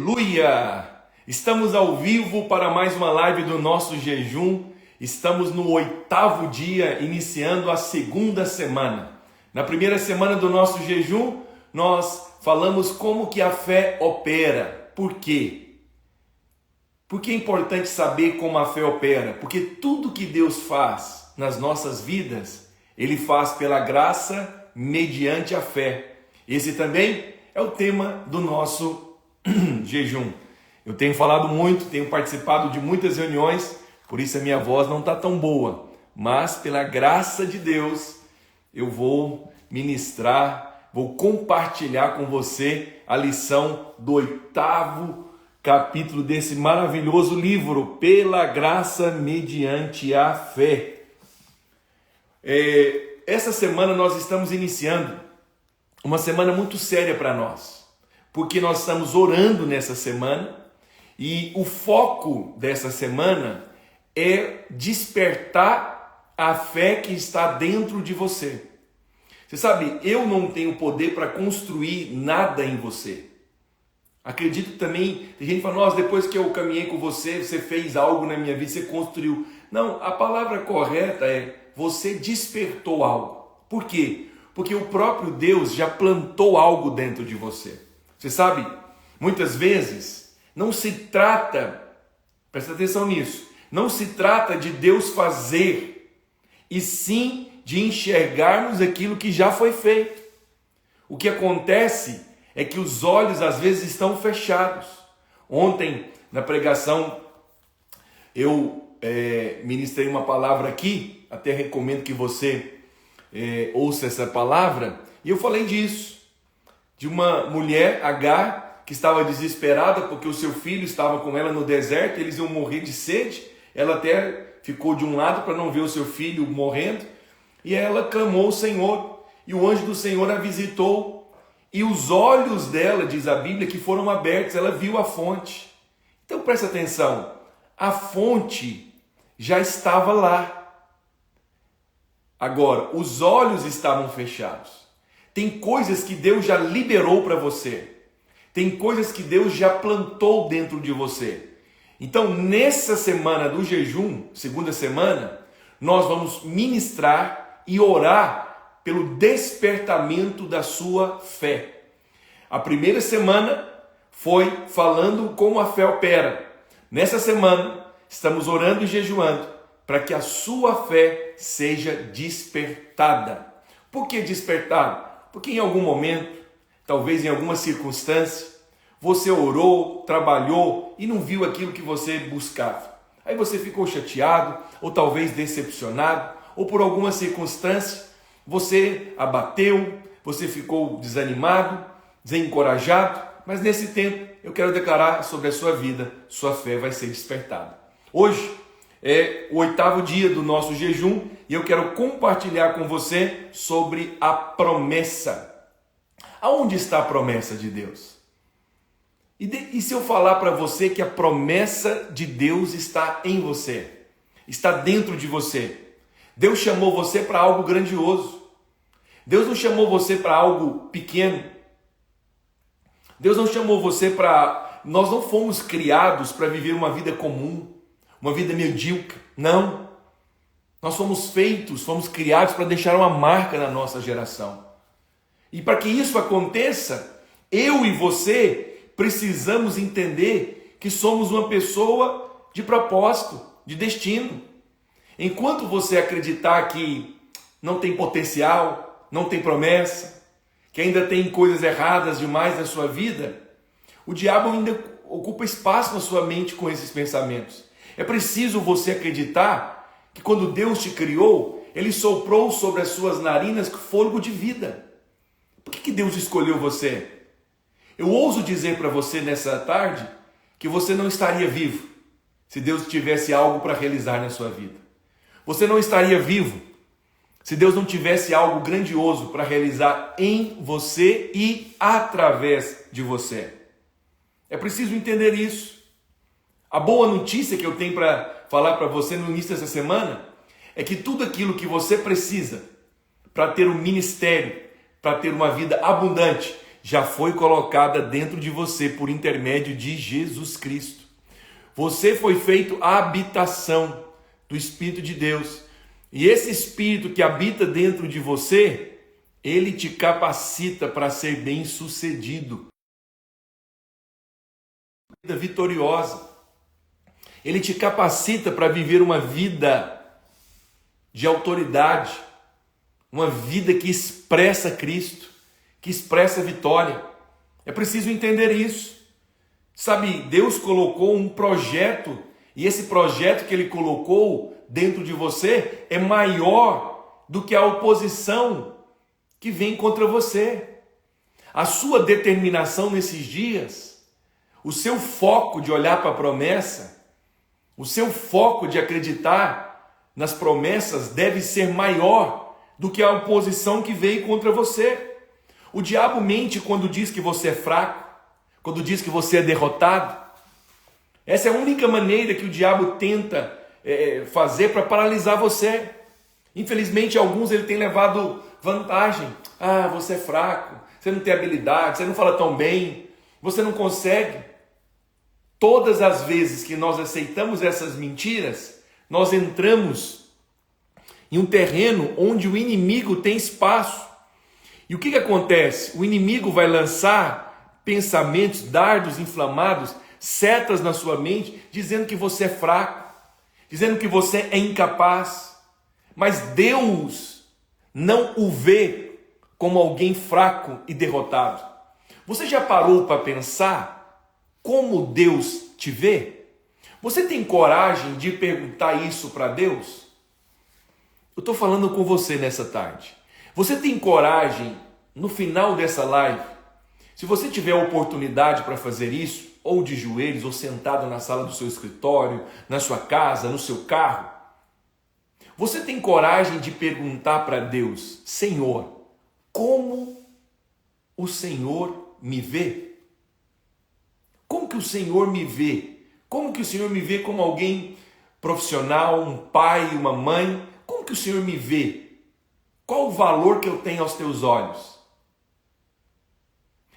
Aleluia! Estamos ao vivo para mais uma live do nosso jejum. Estamos no 8º dia, iniciando a segunda semana. Na primeira semana do nosso jejum, nós falamos como que a fé opera. Por quê? Porque é importante saber como a fé opera. Porque tudo que Deus faz nas nossas vidas, Ele faz pela graça, mediante a fé. Esse também é o tema do nosso jejum. Eu tenho falado muito, tenho participado de muitas reuniões, por isso a minha voz não está tão boa, mas pela graça de Deus eu vou ministrar, vou compartilhar com você a lição do 8º capítulo desse maravilhoso livro, Pela Graça Mediante a Fé. Essa semana nós estamos iniciando uma semana muito séria para nós, porque nós estamos orando nessa semana e o foco dessa semana é despertar a fé que está dentro de você. Você sabe, eu não tenho poder para construir nada em você. Acredito também, tem gente que fala, nossa, depois que eu caminhei com você, você fez algo na minha vida, você construiu. Não, a palavra correta é, você despertou algo. Por quê? Porque o próprio Deus já plantou algo dentro de você. Você sabe, muitas vezes não se trata, presta atenção nisso, não se trata de Deus fazer, e sim de enxergarmos aquilo que já foi feito. O que acontece é que os olhos às vezes estão fechados. Ontem, na pregação, eu ministrei uma palavra aqui, até recomendo que você ouça essa palavra, e eu falei disso, de uma mulher, Agar, que estava desesperada porque o seu filho estava com ela no deserto, eles iam morrer de sede, ela até ficou de um lado para não ver o seu filho morrendo, e ela clamou ao Senhor, e o anjo do Senhor a visitou, e os olhos dela, diz a Bíblia, que foram abertos, ela viu a fonte. Então presta atenção, a fonte já estava lá, agora os olhos estavam fechados. Tem coisas que Deus já liberou para você. Tem coisas que Deus já plantou dentro de você. Então, nessa semana do jejum, segunda semana, nós vamos ministrar e orar pelo despertamento da sua fé. A primeira semana foi falando como a fé opera. Nessa semana, estamos orando e jejuando para que a sua fé seja despertada. Por que despertada? Porque em algum momento, talvez em alguma circunstância, você orou, trabalhou e não viu aquilo que você buscava. Aí você ficou chateado, ou talvez decepcionado, ou por alguma circunstância, você abateu, você ficou desanimado, desencorajado, mas nesse tempo eu quero declarar sobre a sua vida, sua fé vai ser despertada. Hoje é o 8º dia do nosso jejum e eu quero compartilhar com você sobre a promessa. Aonde está a promessa de Deus? E se eu falar para você que a promessa de Deus está em você, está dentro de você? Deus chamou você para algo grandioso. Deus não chamou você para algo pequeno. Deus não chamou você para... Nós não fomos criados para viver uma vida comum, uma vida medíocre. Não. Nós fomos criados para deixar uma marca na nossa geração. E para que isso aconteça, eu e você precisamos entender que somos uma pessoa de propósito, de destino. Enquanto você acreditar que não tem potencial, não tem promessa, que ainda tem coisas erradas demais na sua vida, o diabo ainda ocupa espaço na sua mente com esses pensamentos. É preciso você acreditar que quando Deus te criou, Ele soprou sobre as suas narinas fôlego de vida. Por que Deus escolheu você? Eu ouso dizer para você nessa tarde que você não estaria vivo se Deus tivesse algo para realizar na sua vida. Você não estaria vivo se Deus não tivesse algo grandioso para realizar em você e através de você. É preciso entender isso. A boa notícia que eu tenho para falar para você no início dessa semana é que tudo aquilo que você precisa para ter um ministério, para ter uma vida abundante, já foi colocada dentro de você por intermédio de Jesus Cristo. Você foi feito a habitação do Espírito de Deus. E esse Espírito que habita dentro de você, ele te capacita para ser bem-sucedido, vida vitoriosa. Ele te capacita para viver uma vida de autoridade, uma vida que expressa Cristo, que expressa vitória. É preciso entender isso. Sabe, Deus colocou um projeto, e esse projeto que Ele colocou dentro de você é maior do que a oposição que vem contra você. A sua determinação nesses dias, o seu foco de olhar para a promessa, o seu foco de acreditar nas promessas deve ser maior do que a oposição que veio contra você. O diabo mente quando diz que você é fraco, quando diz que você é derrotado. Essa é a única maneira que o diabo tenta fazer para paralisar você. Infelizmente, alguns ele tem levado vantagem. Ah, você é fraco, você não tem habilidade, você não fala tão bem, você não consegue. Todas as vezes que nós aceitamos essas mentiras, nós entramos em um terreno onde o inimigo tem espaço. E o que acontece? O inimigo vai lançar pensamentos, dardos inflamados, setas na sua mente, dizendo que você é fraco, dizendo que você é incapaz. Mas Deus não o vê como alguém fraco e derrotado. Você já parou para pensar como Deus te vê? Você tem coragem de perguntar isso para Deus? Eu estou falando com você nessa tarde. Você tem coragem, no final dessa live, se você tiver a oportunidade para fazer isso, ou de joelhos, ou sentado na sala do seu escritório, na sua casa, no seu carro, você tem coragem de perguntar para Deus: Senhor, como o Senhor me vê? Como que o Senhor me vê? Como que o Senhor me vê como alguém profissional, um pai, uma mãe? Como que o Senhor me vê? Qual o valor que eu tenho aos teus olhos?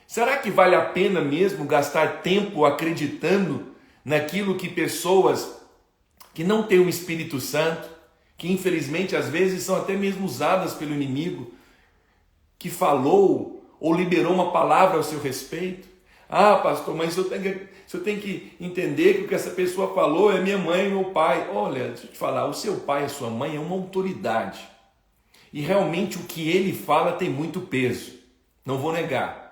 Será que vale a pena mesmo gastar tempo acreditando naquilo que pessoas que não têm o Espírito Santo, que infelizmente às vezes são até mesmo usadas pelo inimigo, que falou ou liberou uma palavra ao seu respeito? Ah, pastor, mas eu tenho que entender que o que essa pessoa falou é minha mãe e meu pai. Olha, deixa eu te falar, o seu pai e a sua mãe é uma autoridade. E realmente o que ele fala tem muito peso, não vou negar.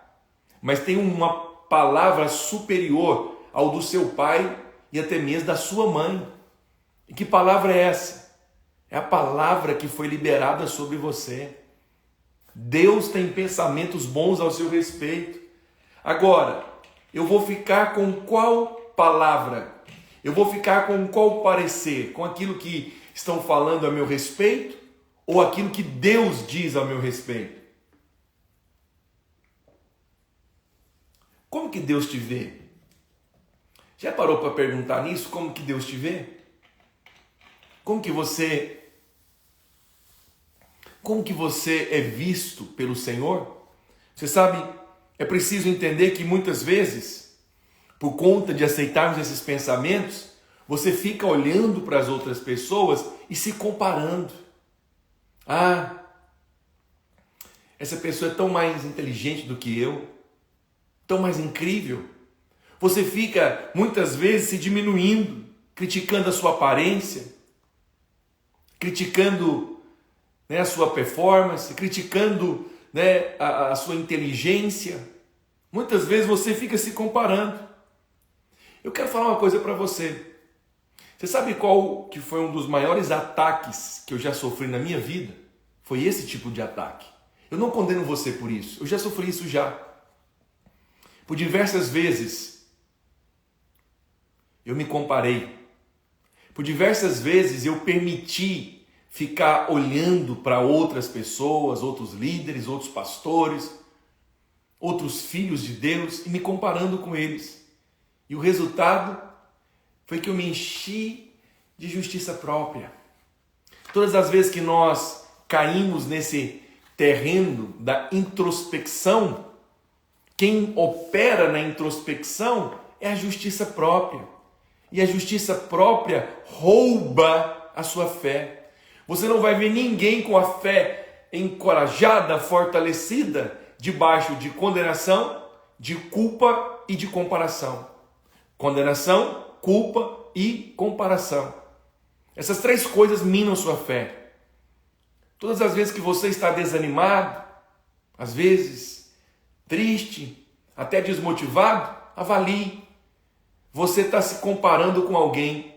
Mas tem uma palavra superior ao do seu pai e até mesmo da sua mãe. E que palavra é essa? É a palavra que foi liberada sobre você. Deus tem pensamentos bons ao seu respeito. Agora, eu vou ficar com qual palavra? Eu vou ficar com qual parecer? Com aquilo que estão falando a meu respeito ou aquilo que Deus diz a meu respeito? Como que Deus te vê? Já parou para perguntar nisso? Como que Deus te vê? Como que você é visto pelo Senhor? Você sabe, é preciso entender que muitas vezes, por conta de aceitarmos esses pensamentos, você fica olhando para as outras pessoas e se comparando. Ah, essa pessoa é tão mais inteligente do que eu, tão mais incrível. Você fica muitas vezes se diminuindo, criticando a sua aparência, criticando a sua performance, criticando a sua inteligência. Muitas vezes você fica se comparando. Eu quero falar uma coisa para você. Você sabe qual que foi um dos maiores ataques que eu já sofri na minha vida? Foi esse tipo de ataque. Eu não condeno você por isso. Eu já sofri isso já. Por diversas vezes eu me comparei. Por diversas vezes eu permiti ficar olhando para outras pessoas, outros líderes, outros pastores, outros filhos de Deus e me comparando com eles. E o resultado foi que eu me enchi de justiça própria. Todas as vezes que nós caímos nesse terreno da introspecção, Quem opera na introspecção é a justiça própria. E a justiça própria rouba a sua fé. Você não vai ver ninguém com a fé encorajada, fortalecida, debaixo de condenação, de culpa e de comparação. Condenação, culpa e comparação. Essas três coisas minam sua fé. Todas as vezes que você está desanimado, às vezes triste, até desmotivado, avalie. Você está se comparando com alguém.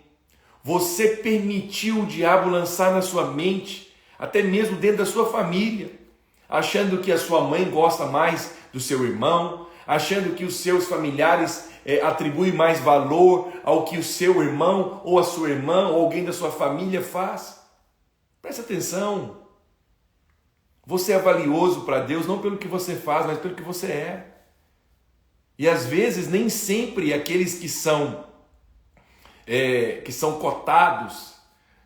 Você permitiu o diabo lançar na sua mente, até mesmo dentro da sua família, achando que a sua mãe gosta mais do seu irmão, achando que os seus familiares atribuem mais valor ao que o seu irmão ou a sua irmã ou alguém da sua família faz. Presta atenção. Você é valioso para Deus não pelo que você faz, mas pelo que você é. E às vezes nem sempre aqueles que são cotados,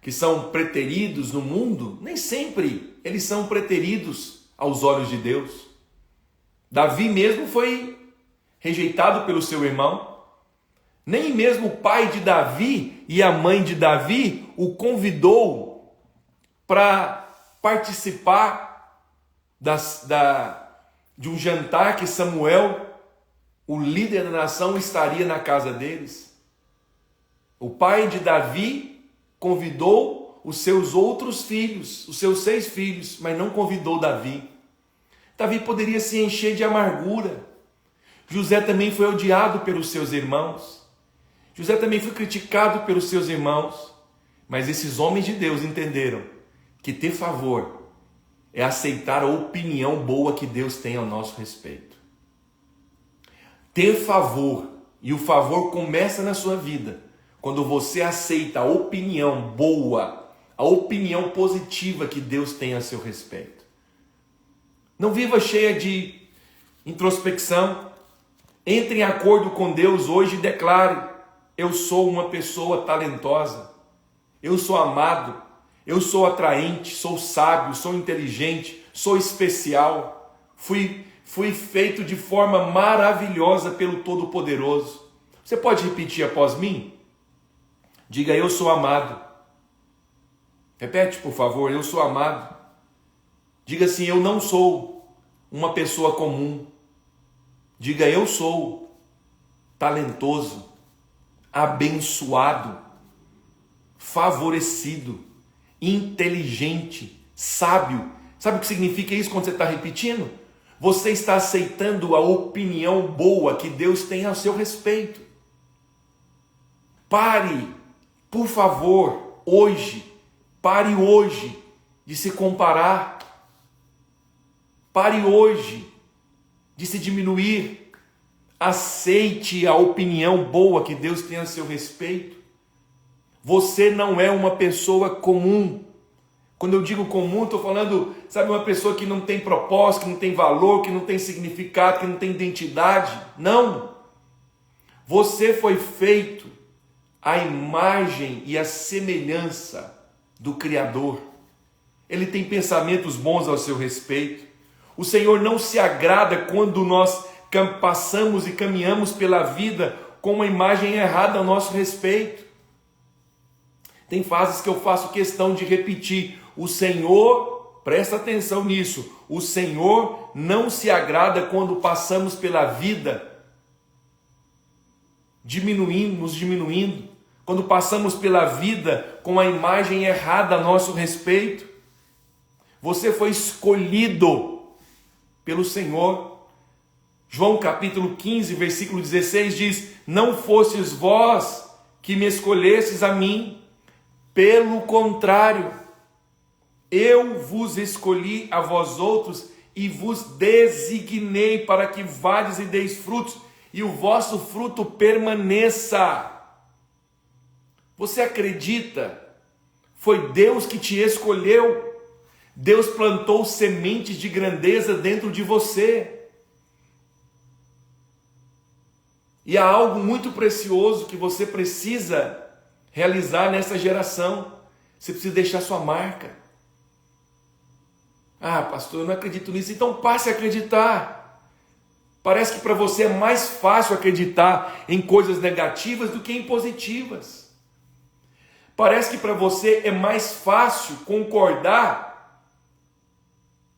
que são preteridos no mundo, nem sempre eles são preteridos aos olhos de Deus. Davi mesmo foi rejeitado pelo seu irmão. Nem mesmo o pai de Davi e a mãe de Davi o convidou para participar de um jantar que Samuel, o líder da nação, estaria na casa deles. O pai de Davi convidou os seus outros filhos, os seus 6 filhos, mas não convidou Davi. Davi poderia se encher de amargura. José também foi odiado pelos seus irmãos. José também foi criticado pelos seus irmãos. Mas esses homens de Deus entenderam que ter favor é aceitar a opinião boa que Deus tem ao nosso respeito. Ter favor, e o favor começa na sua vida, quando você aceita a opinião boa, a opinião positiva que Deus tem a seu respeito. Não viva cheia de introspecção. Entre em acordo com Deus hoje e declare: eu sou uma pessoa talentosa, eu sou amado, eu sou atraente, sou sábio, sou inteligente, sou especial, fui feito de forma maravilhosa pelo Todo-Poderoso. Você pode repetir após mim? Diga: eu sou amado. Repete, por favor: eu sou amado. Diga assim: eu não sou uma pessoa comum. Diga: eu sou talentoso, abençoado, favorecido, inteligente, sábio. Sabe o que significa isso quando você está repetindo? Você está aceitando a opinião boa que Deus tem a seu respeito. Pare, por favor, pare hoje de se comparar. Pare hoje de se diminuir. Aceite a opinião boa que Deus tem a seu respeito. Você não é uma pessoa comum. Quando eu digo comum, estou falando, sabe, uma pessoa que não tem propósito, que não tem valor, que não tem significado, que não tem identidade. Não. Você foi feito à imagem e à semelhança do Criador. Ele tem pensamentos bons ao seu respeito. O Senhor não se agrada quando nós passamos e caminhamos pela vida com uma imagem errada ao nosso respeito. Tem fases que eu faço questão de repetir. O Senhor, presta atenção nisso, o Senhor não se agrada quando passamos pela vida nos diminuindo, quando passamos pela vida com a imagem errada a nosso respeito. Você foi escolhido pelo Senhor. João capítulo 15, versículo 16 diz: não fostes vós que me escolhestes a mim, pelo contrário, eu vos escolhi a vós outros e vos designei para que vades e deis frutos, e o vosso fruto permaneça. Você acredita? Foi Deus que te escolheu. Deus plantou sementes de grandeza dentro de você. E há algo muito precioso que você precisa realizar nessa geração. Você precisa deixar sua marca. Ah, pastor, eu não acredito nisso. Então passe a acreditar. Parece que para você é mais fácil acreditar em coisas negativas do que em positivas. Parece que para você é mais fácil concordar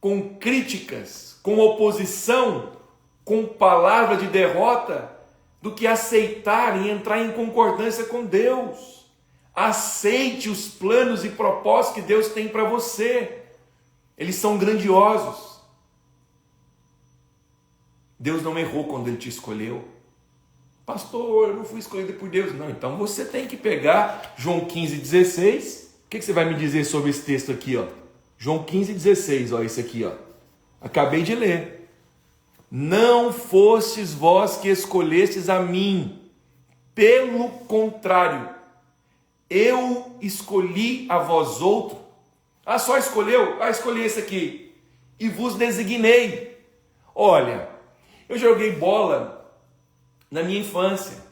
com críticas, com oposição, com palavra de derrota, do que aceitar e entrar em concordância com Deus. Aceite os planos e propósitos que Deus tem para você. Eles são grandiosos. Deus não errou quando Ele te escolheu. Pastor, eu não fui escolhido por Deus. Não, então você tem que pegar João 15,16. O que você vai me dizer sobre esse texto aqui? Ó? João 15,16, ó, esse aqui. Ó. Acabei de ler. Não fostes vós que escolhestes a mim. Pelo contrário, eu escolhi a vós outro. Ah, só escolheu? Ah, escolhi esse aqui. E vos designei. Olha, eu joguei bola na minha infância.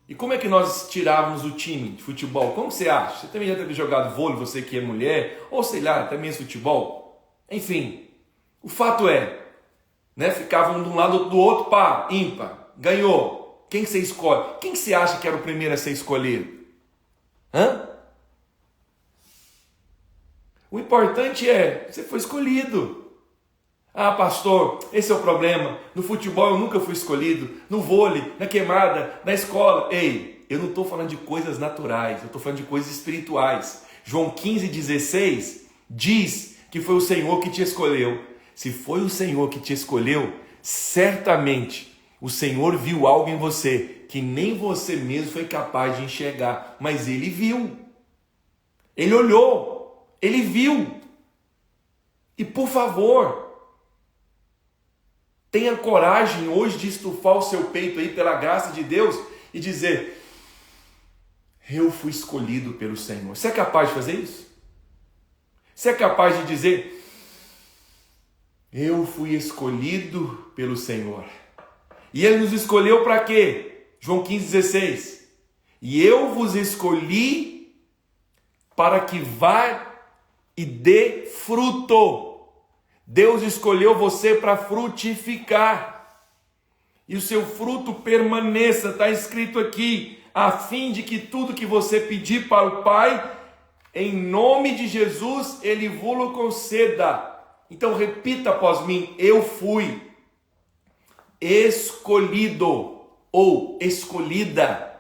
E como é que nós tirávamos o time de futebol? Como você acha? Você também já teve jogado vôlei, você que é mulher, ou sei lá, até mesmo futebol? Enfim, o fato é, né, ficavam de um lado do outro, pá, ímpar, ganhou. Quem você escolhe? Quem você acha que era o primeiro a ser escolhido? Hã? O importante é, você foi escolhido. Ah, pastor, esse é o problema. No futebol eu nunca fui escolhido. No vôlei, na queimada, na escola. Ei, eu não estou falando de coisas naturais, eu estou falando de coisas espirituais. João 15,16 diz que foi o Senhor que te escolheu. Se foi o Senhor que te escolheu, certamente o Senhor viu algo em você que nem você mesmo foi capaz de enxergar. Mas Ele viu. Ele olhou. Ele viu. E por favor, tenha coragem hoje de estufar o seu peito aí pela graça de Deus e dizer: eu fui escolhido pelo Senhor. Você é capaz de fazer isso? Você é capaz de dizer: eu fui escolhido pelo Senhor. E Ele nos escolheu para quê? João 15,16. E eu vos escolhi para que vá e dê fruto. Deus escolheu você para frutificar. E o seu fruto permaneça, está escrito aqui, a fim de que tudo que você pedir para o Pai, em nome de Jesus, Ele vos conceda. Então repita após mim: eu fui escolhido ou escolhida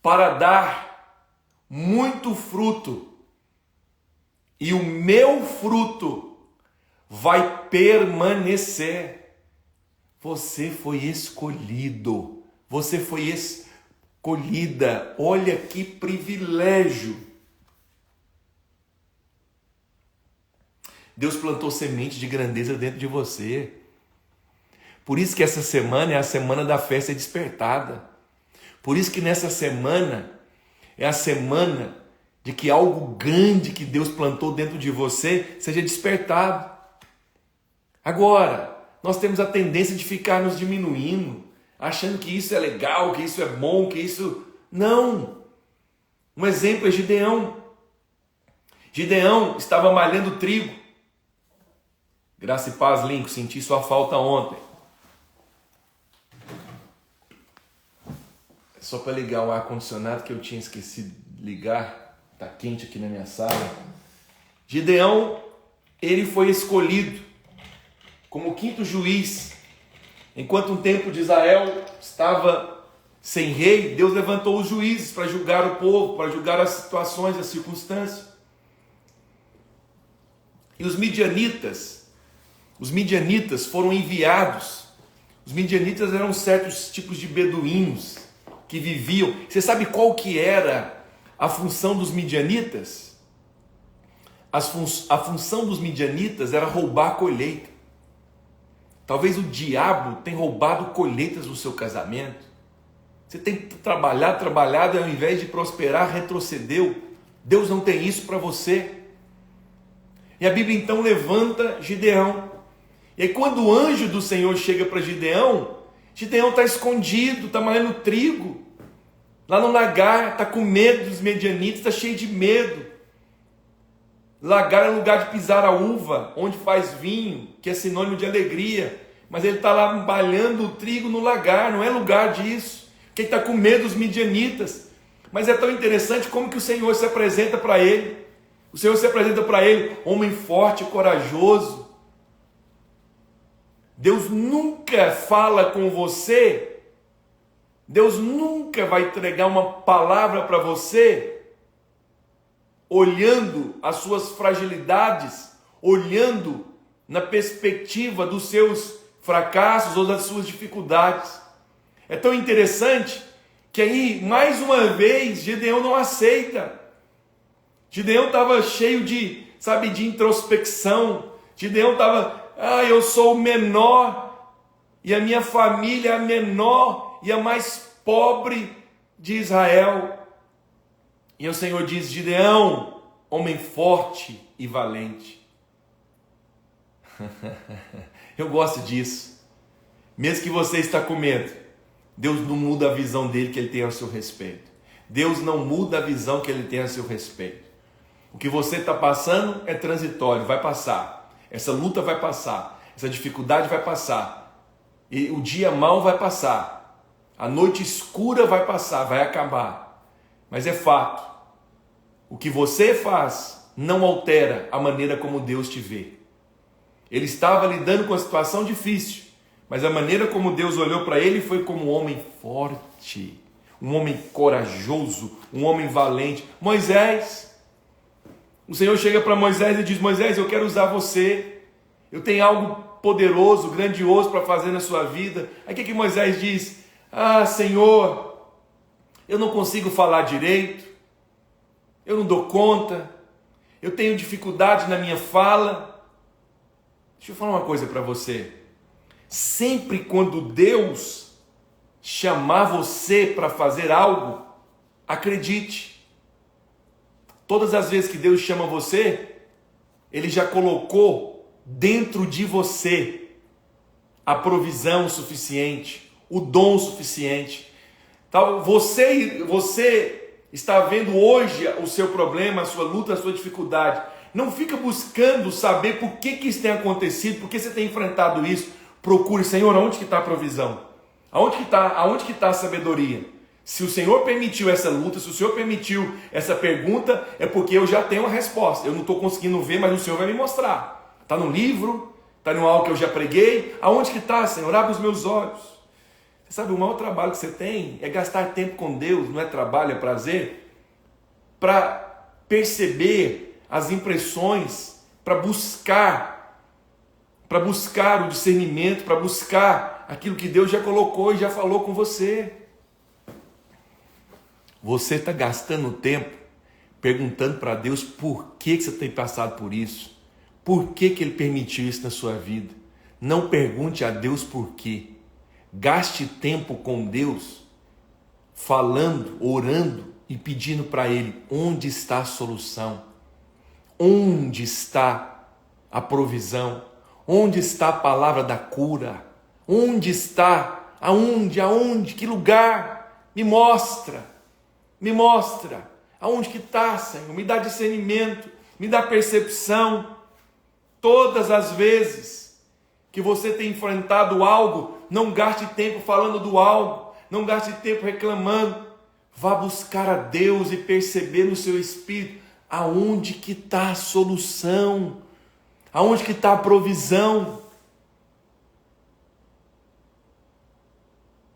para dar muito fruto. E o meu fruto vai permanecer. Você foi escolhido. Você foi escolhida. Olha que privilégio. Deus plantou semente de grandeza dentro de você. Por isso que essa semana é a semana da fé ser despertada. Por isso que nessa semana é a semana de que algo grande que Deus plantou dentro de você seja despertado. Agora, nós temos a tendência de ficar nos diminuindo, achando que isso é legal, que isso é bom, que isso... Não! Um exemplo é Gideão. Gideão estava malhando trigo. Graça e paz, Lincoln, senti sua falta ontem. É só para ligar o ar-condicionado que eu tinha esquecido de ligar. Está quente aqui na minha sala. Gideão, ele foi escolhido como quinto juiz. Enquanto um tempo de Israel estava sem rei, Deus levantou os juízes para julgar o povo, para julgar as situações, as circunstâncias. E os midianitas foram enviados. Os midianitas eram certos tipos de beduínos que viviam. Você sabe qual que era a função dos midianitas? A função dos midianitas era roubar a colheita. Talvez o diabo tenha roubado colheitas do seu casamento. Você tem trabalhado e ao invés de prosperar, retrocedeu. Deus não tem isso para você. E a Bíblia então levanta Gideão. E aí quando o anjo do Senhor chega para Gideão, Gideão está escondido, está malhando trigo. Lá no lagar, está com medo dos medianitas, está cheio de medo. Lagar é lugar de pisar a uva, onde faz vinho, que é sinônimo de alegria. mas ele está lá balhando o trigo no lagar, não é lugar disso, porque ele está com medo dos midianitas. Mas é tão interessante como que o Senhor se apresenta para ele. O Senhor se apresenta para ele, homem forte, corajoso. Deus nunca fala com você, Deus nunca vai entregar uma palavra para você, olhando as suas fragilidades, olhando na perspectiva dos seus fracassos ou das suas dificuldades. É tão interessante que aí, mais uma vez, Gideão não aceita. Gideão estava cheio de introspecção. Gideão estava, eu sou o menor, e a minha família é a menor e a mais pobre de Israel. E o Senhor diz: Gideão, homem forte e valente. Eu gosto disso. Mesmo que você está com medo, Deus não muda a visão dele que ele tem a seu respeito. Deus não muda a visão que ele tem a seu respeito. O que você está passando é transitório, vai passar. Essa luta vai passar. Essa dificuldade vai passar. E o dia mau vai passar. A noite escura vai passar, vai acabar. Mas é fato. O que você faz não altera a maneira como Deus te vê. Ele estava lidando com uma situação difícil, mas a maneira como Deus olhou para ele foi como um homem forte, um homem corajoso, um homem valente. Moisés, o Senhor chega para Moisés e diz: Moisés, eu quero usar você, eu tenho algo poderoso, grandioso para fazer na sua vida. Aí o que Moisés diz? Senhor, eu não consigo falar direito, eu não dou conta, eu tenho dificuldade na minha fala. Deixa eu falar uma coisa para você. Sempre quando Deus chamar você para fazer algo, acredite. Todas as vezes que Deus chama você, Ele já colocou dentro de você a provisão suficiente, o dom suficiente. Então, você está vendo hoje o seu problema, a sua luta, a sua dificuldade. Não fica buscando saber por que isso tem acontecido, por que você tem enfrentado isso. Procure, Senhor, aonde que está a provisão? Aonde que está a sabedoria? Se o Senhor permitiu essa luta, se o Senhor permitiu essa pergunta, é porque eu já tenho a resposta. Eu não estou conseguindo ver, mas o Senhor vai me mostrar. Está no livro, está no algo que eu já preguei. Aonde que está, Senhor? Abre os meus olhos. Você sabe, o maior trabalho que você tem é gastar tempo com Deus, não é trabalho, é prazer, para perceber as impressões, para buscar o discernimento, para buscar aquilo que Deus já colocou e já falou com você. Você está gastando tempo perguntando para Deus por que você tem passado por isso, por que Ele permitiu isso na sua vida. Não pergunte a Deus por quê. Gaste tempo com Deus, falando, orando e pedindo para Ele onde está a solução. Onde está a provisão? Onde está a palavra da cura? Onde está? Aonde? Que lugar? Me mostra. Aonde que está, Senhor? Me dá discernimento, me dá percepção. Todas as vezes que você tem enfrentado algo, não gaste tempo falando do algo, não gaste tempo reclamando. Vá buscar a Deus e perceber no seu espírito aonde que está a solução, aonde que está a provisão.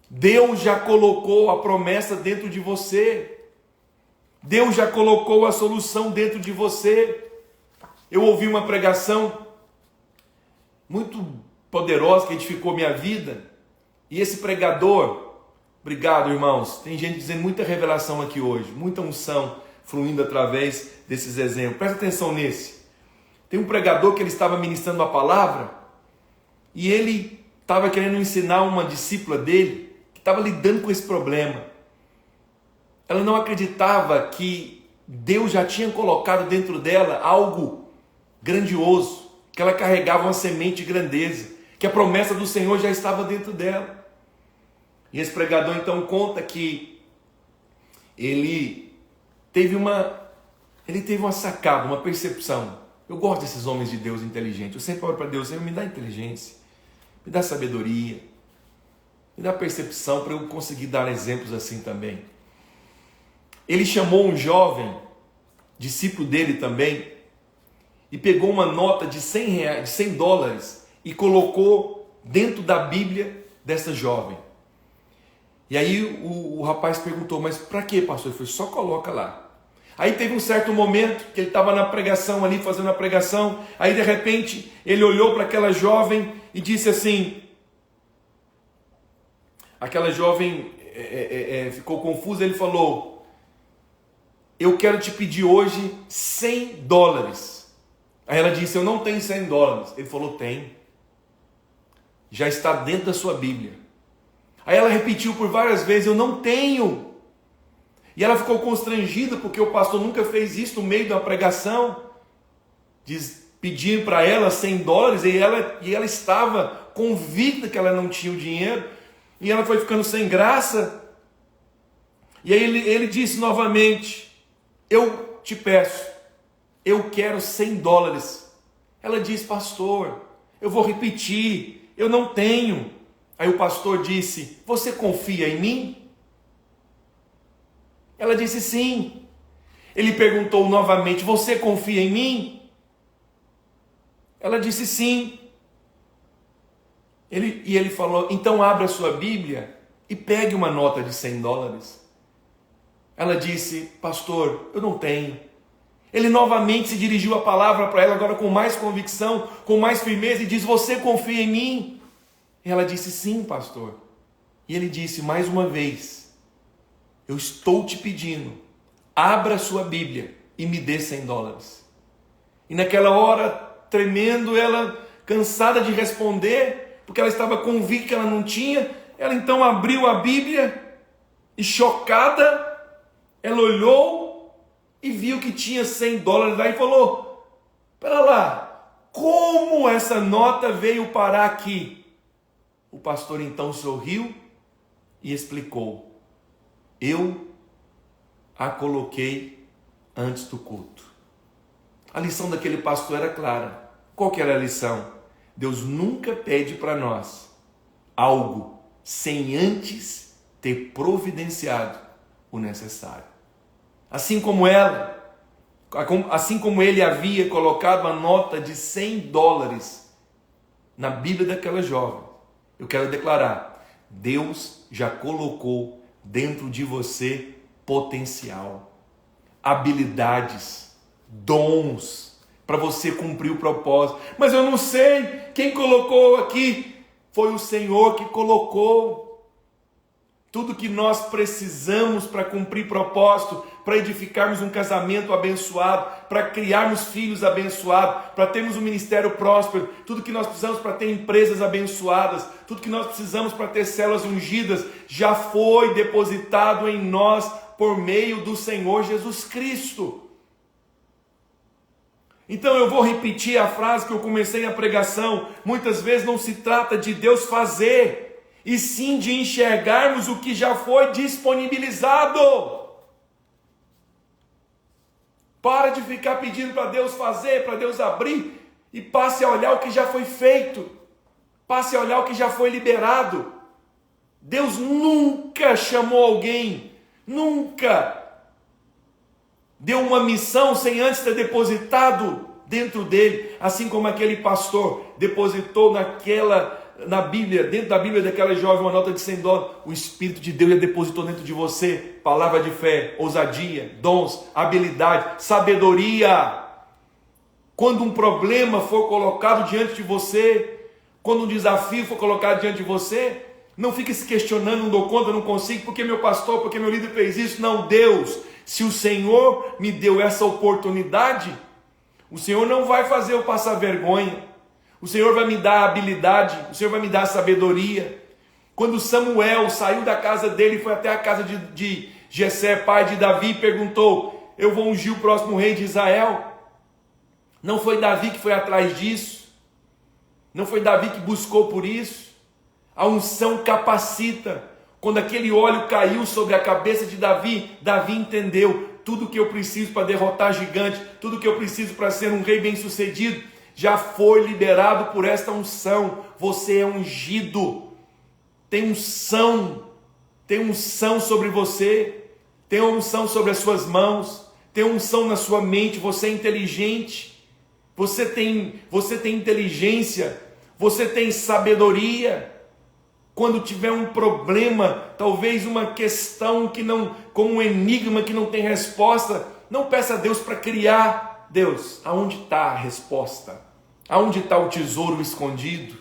Deus já colocou a promessa dentro de você, Deus já colocou a solução dentro de você. Eu ouvi uma pregação muito poderosa que edificou minha vida, e esse pregador, obrigado irmãos, tem gente dizendo muita revelação aqui hoje, muita unção fluindo através desses exemplos. Presta atenção nesse. Tem um pregador que ele estava ministrando uma palavra e ele estava querendo ensinar uma discípula dele que estava lidando com esse problema. Ela não acreditava que Deus já tinha colocado dentro dela algo grandioso, que ela carregava uma semente de grandeza, que a promessa do Senhor já estava dentro dela. E esse pregador então conta que ele teve uma sacada, uma percepção. Eu gosto desses homens de Deus inteligentes. Eu sempre oro para Deus, Senhor, me dá inteligência. me dá sabedoria, me dá percepção para eu conseguir dar exemplos assim também. Ele chamou um jovem, discípulo dele também, e pegou uma nota de $100 e colocou dentro da Bíblia dessa jovem. E aí o rapaz perguntou, mas para que, pastor? Ele falou, só coloca lá. Aí teve um certo momento que ele estava na pregação ali, fazendo a pregação, aí de repente ele olhou para aquela jovem e disse assim, aquela jovem ficou confusa, ele falou, eu quero te pedir hoje $100. Aí ela disse, eu não tenho $100. Ele falou, tem. Já está dentro da sua Bíblia. Aí ela repetiu por várias vezes, eu não tenho. E ela ficou constrangida, porque o pastor nunca fez isso no meio da pregação, pedindo para ela $100, e ela estava convicta que ela não tinha o dinheiro, e ela foi ficando sem graça. E aí ele disse novamente, eu te peço, eu quero $100. Ela disse, pastor, eu vou repetir, eu não tenho. Aí o pastor disse, você confia em mim? Ela disse sim. Ele perguntou novamente, você confia em mim? Ela disse sim. Ele falou, então abra a sua Bíblia e pegue uma nota de $100. Ela disse, pastor, eu não tenho. Ele novamente se dirigiu a palavra para ela, agora com mais convicção, com mais firmeza, e diz, você confia em mim? E ela disse, sim, pastor. E ele disse, mais uma vez, eu estou te pedindo, abra a sua Bíblia e me dê $100. E naquela hora, tremendo, ela, cansada de responder, porque ela estava convicta que ela não tinha, ela então abriu a Bíblia e, chocada, ela olhou e viu que tinha $100 lá e falou, espera lá, como essa nota veio parar aqui? O pastor então sorriu e explicou, eu a coloquei antes do culto. A lição daquele pastor era clara. Qual que era a lição? Deus nunca pede para nós algo sem antes ter providenciado o necessário. Assim como ele havia colocado a nota de $100 na Bíblia daquela jovem, eu quero declarar, Deus já colocou dentro de você potencial, habilidades, dons para você cumprir o propósito. Mas eu não sei quem colocou aqui. Foi o Senhor que colocou. Tudo que nós precisamos para cumprir propósito, para edificarmos um casamento abençoado, para criarmos filhos abençoados, para termos um ministério próspero, tudo que nós precisamos para ter empresas abençoadas, tudo que nós precisamos para ter células ungidas, já foi depositado em nós por meio do Senhor Jesus Cristo. Então eu vou repetir a frase que eu comecei a pregação. Muitas vezes não se trata de Deus fazer, e sim de enxergarmos o que já foi disponibilizado. Para de ficar pedindo para Deus fazer, para Deus abrir, e passe a olhar o que já foi feito. Passe a olhar o que já foi liberado. Deus nunca chamou alguém, nunca deu uma missão sem antes ter depositado dentro dele, assim como aquele pastor depositou na Bíblia, dentro da Bíblia daquela jovem, uma nota de $100. O Espírito de Deus já depositou dentro de você palavra de fé, ousadia, dons, habilidade, sabedoria. Quando um problema for colocado diante de você, quando um desafio for colocado diante de você, não fique se questionando, não dou conta, não consigo, porque meu pastor, porque meu líder fez isso. Não, Deus, se o Senhor me deu essa oportunidade, o Senhor não vai fazer eu passar vergonha. O Senhor vai me dar habilidade, o Senhor vai me dar sabedoria. Quando Samuel saiu da casa dele e foi até a casa de Jessé, pai de Davi, e perguntou, eu vou ungir o próximo rei de Israel. Não foi Davi que foi atrás disso. Não foi Davi que buscou por isso. A unção capacita. Quando aquele óleo caiu sobre a cabeça de Davi, Davi entendeu tudo que eu preciso para derrotar gigante, tudo que eu preciso para ser um rei bem-sucedido. já foi liberado por esta unção. Você é ungido, tem unção sobre você, tem unção sobre as suas mãos, tem unção na sua mente, você é inteligente, você tem inteligência, você tem sabedoria. Quando tiver um problema, talvez uma questão que não, como um enigma que não tem resposta, não peça a Deus para criar. Deus, aonde está a resposta? Aonde está o tesouro escondido?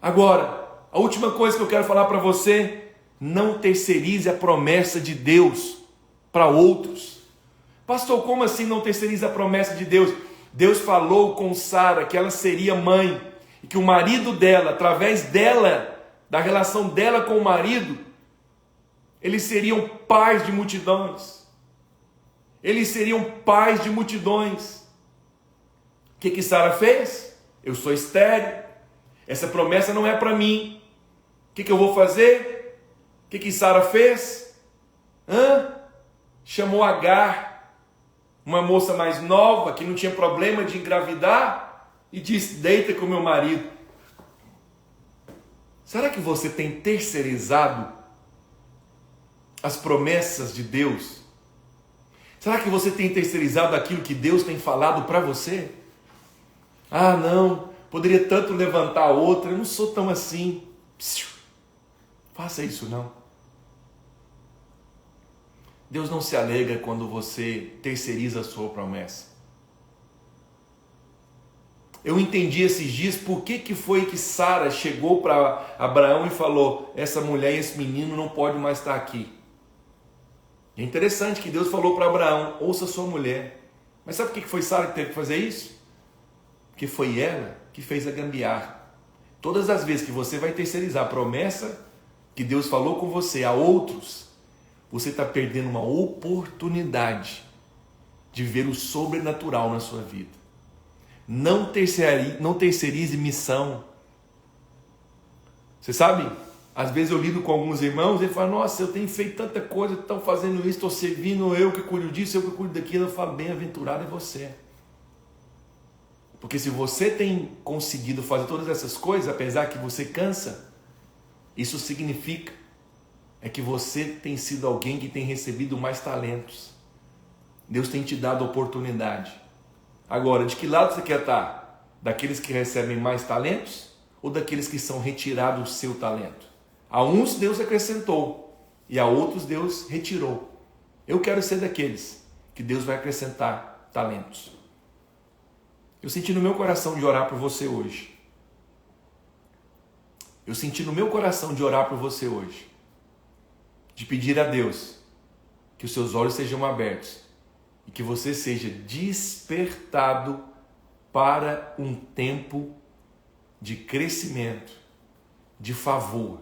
Agora, a última coisa que eu quero falar para você, não terceirize a promessa de Deus para outros. Pastor, como assim não terceirize a promessa de Deus? Deus falou com Sara que ela seria mãe, e que o marido dela, através dela, da relação dela com o marido, eles seriam pais de multidões. Eles seriam pais de multidões. O que Sara fez? Eu sou estéril, essa promessa não é para mim. O que eu vou fazer? O que Sara fez? Chamou Agar, uma moça mais nova, que não tinha problema de engravidar, e disse, deita com meu marido. Será que você tem terceirizado as promessas de Deus? Será que você tem terceirizado aquilo que Deus tem falado para você? Ah, não, poderia tanto levantar a outra, eu não sou tão assim. Faça isso não. Deus não se alegra quando você terceiriza a sua promessa. Eu entendi esses dias por que foi que Sara chegou para Abraão e falou, essa mulher e esse menino não pode mais estar aqui. É interessante que Deus falou para Abraão, ouça sua mulher. Mas sabe por que foi Sara que teve que fazer isso? Porque foi ela que fez a gambiarra. Todas as vezes que você vai terceirizar a promessa que Deus falou com você a outros, você está perdendo uma oportunidade de ver o sobrenatural na sua vida. Não terceirize missão. Você sabe, às vezes eu lido com alguns irmãos e ele fala, nossa, eu tenho feito tanta coisa, estão fazendo isso, estou servindo, eu que cuido disso, eu que cuido daquilo. Eu falo, bem-aventurado é você. Porque se você tem conseguido fazer todas essas coisas, apesar que você cansa, isso significa que você tem sido alguém que tem recebido mais talentos. Deus tem te dado oportunidade. Agora, de que lado você quer estar? Daqueles que recebem mais talentos ou daqueles que são retirados o seu talento? A uns Deus acrescentou e a outros Deus retirou. Eu quero ser daqueles que Deus vai acrescentar talentos. Eu senti no meu coração de orar por você hoje. Eu senti no meu coração de orar por você hoje. De pedir a Deus que os seus olhos sejam abertos e que você seja despertado para um tempo de crescimento, de favor,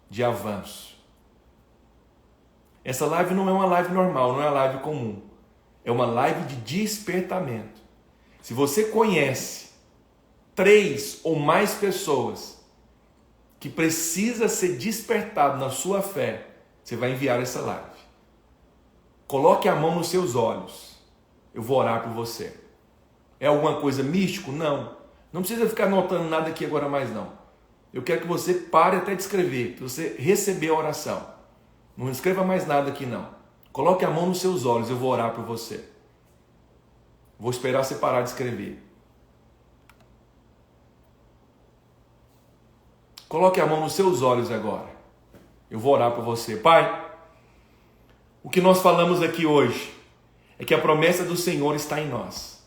de avanço. Essa live não é uma live normal, não é uma live comum. É uma live de despertamento. Se você conhece 3 ou mais pessoas que precisa ser despertado na sua fé, você vai enviar essa live. Coloque a mão nos seus olhos. Eu vou orar por você. É alguma coisa místico? Não. Não precisa ficar anotando nada aqui agora mais não. Eu quero que você pare até de escrever, que você receber a oração. Não escreva mais nada aqui não. Coloque a mão nos seus olhos, eu vou orar por você. Vou esperar você parar de escrever. Coloque a mão nos seus olhos agora. Eu vou orar por você. Pai, o que nós falamos aqui hoje é que a promessa do Senhor está em nós.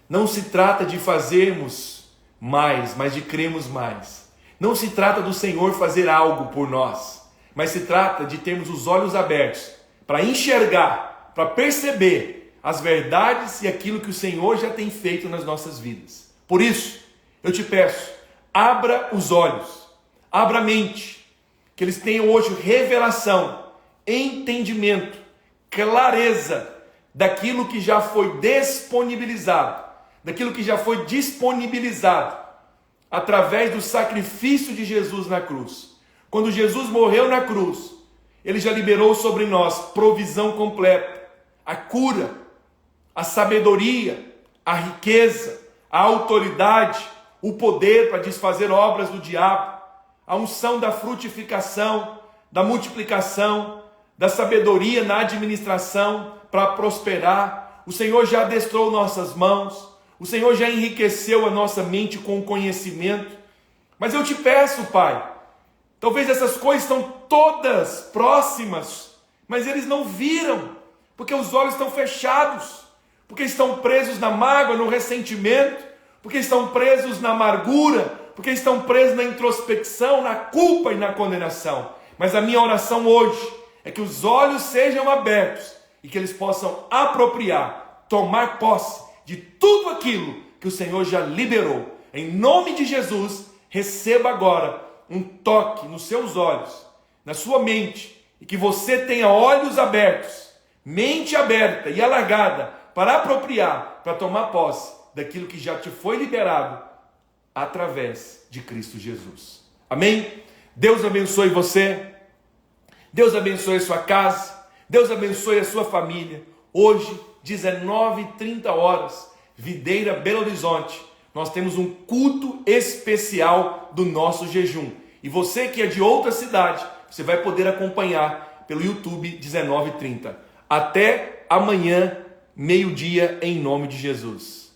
Não se trata de fazermos mais, mas de crermos mais. Não se trata do Senhor fazer algo por nós, mas se trata de termos os olhos abertos para enxergar, para perceber as verdades e aquilo que o Senhor já tem feito nas nossas vidas. Por isso, eu te peço, abra os olhos, abra a mente, que eles tenham hoje revelação, entendimento, clareza daquilo que já foi disponibilizado, através do sacrifício de Jesus na cruz. Quando Jesus morreu na cruz, Ele já liberou sobre nós provisão completa, a cura, a sabedoria, a riqueza, a autoridade, o poder para desfazer obras do diabo, a unção da frutificação, da multiplicação, da sabedoria na administração para prosperar. O Senhor já adestrou nossas mãos, o Senhor já enriqueceu a nossa mente com o conhecimento. Mas eu te peço, Pai, talvez essas coisas estão todas próximas, mas eles não viram, porque os olhos estão fechados, porque estão presos na mágoa, no ressentimento, porque estão presos na amargura, porque estão presos na introspecção, na culpa e na condenação. Mas a minha oração hoje é que os olhos sejam abertos e que eles possam apropriar, tomar posse de tudo aquilo que o Senhor já liberou. Em nome de Jesus, receba agora um toque nos seus olhos, na sua mente, e que você tenha olhos abertos, mente aberta e alargada para apropriar, para tomar posse daquilo que já te foi liberado através de Cristo Jesus. Amém? Deus abençoe você, Deus abençoe a sua casa, Deus abençoe a sua família. Hoje, 19h30, Videira, Belo Horizonte, nós temos um culto especial do nosso jejum. E você que é de outra cidade, você vai poder acompanhar pelo YouTube 19h30. Até amanhã, meio-dia, em nome de Jesus.